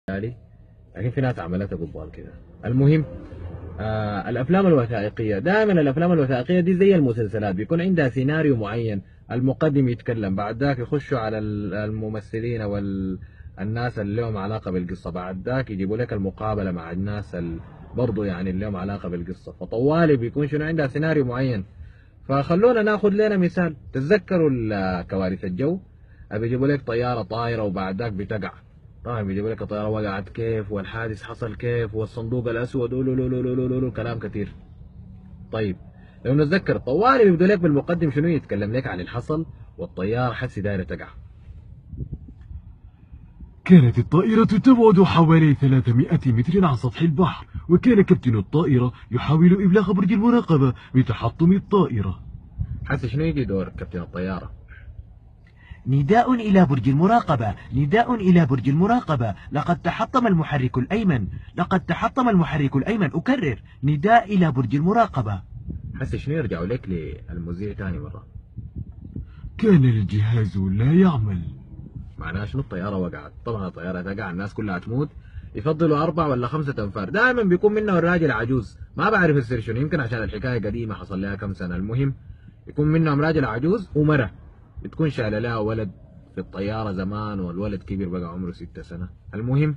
لكن في ناس عملتها قبال كده. المهم الافلام الوثائقيه دائما الافلام الوثائقيه دي زي المسلسلات بيكون عندها سيناريو معين. المقدم يتكلم، بعد ذاك يخشوا على الممثلين والناس اللي لهم علاقه بالقصه، بعد ذاك يجيبوا لك المقابله مع الناس برضه يعني اللي لهم علاقه بالقصه، فطوالي بيكون شنو عندها سيناريو معين. فخلونا ناخذ لنا مثال. تتذكروا كوارث الجو؟ بيجيبوا لك طياره طايره وبعد ذاك بتقع. طبعا بيجيبوا لك الطياره وقعت كيف والحادث حصل كيف والصندوق الاسود كلام كثير. طيب لو نتذكر طوالي بيبدوا لك بالمقدم شنو يتكلم لك عن اللي حصل والطياره حسي دايره تقع. كانت الطائرة تبعد حوالي 300 متر عن سطح البحر، وكان كابتن الطائرة يحاول إبلاغ برج المراقبة بتحطم الطائرة. حسي شنو يجي دور كابتن الطياره؟ نداء إلى برج المراقبة، نداء إلى برج المراقبة، لقد تحطم المحرك الأيمن، لقد تحطم المحرك الأيمن، أكرر نداء إلى برج المراقبة. حسي شنو يرجعوا لك للمذيع ثاني مره؟ كان الجهاز لا يعمل. معناها شنو؟ الطياره وقعت. طبعا الطياره تقع الناس كلها تموت. يفضلوا 4 ولا 5 أنفار. دائما بيكون منه الراجل عجوز، ما بعرف السر شنو، يمكن عشان الحكايه قديمه حصل لها كم سنه. المهم يكون منهم راجل عجوز ومره بتكون شايله لها ولد في الطياره زمان، والولد كبير بقى عمره 6 سنة. المهم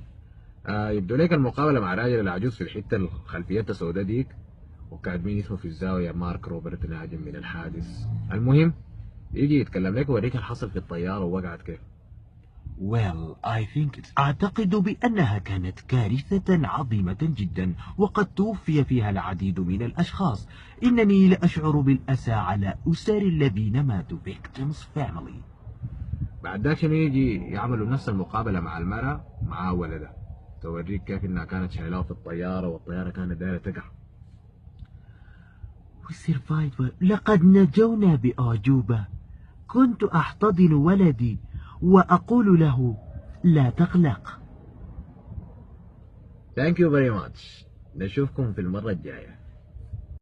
يبدو لك المقابله مع الراجل العجوز في الحته الخلفيه السوداء ديك، وكاتبين اسمه في الزاويه مارك روبرت ناجم من الحادث. المهم يجي يتكلم لك ويوريك الحصل في الطياره ووقعت كيف. أعتقد بأنها كانت كارثة عظيمة جدا، وقد توفي فيها العديد من الأشخاص. إنني لأشعر بالأسى على أسر الذين ماتوا. victims family. بعد ذاك شنو يجي يعملوا نفس المقابلة مع المرأة مع ولدها، توريك كيف انها كانت شايلاه في الطيارة والطيارة كانت دايرة تقع. We survived. لقد نجونا بأعجوبة. كنت أحتضن ولدي وأقول له لا تقلق. Thank you very much. نشوفكم في المرة الجاية.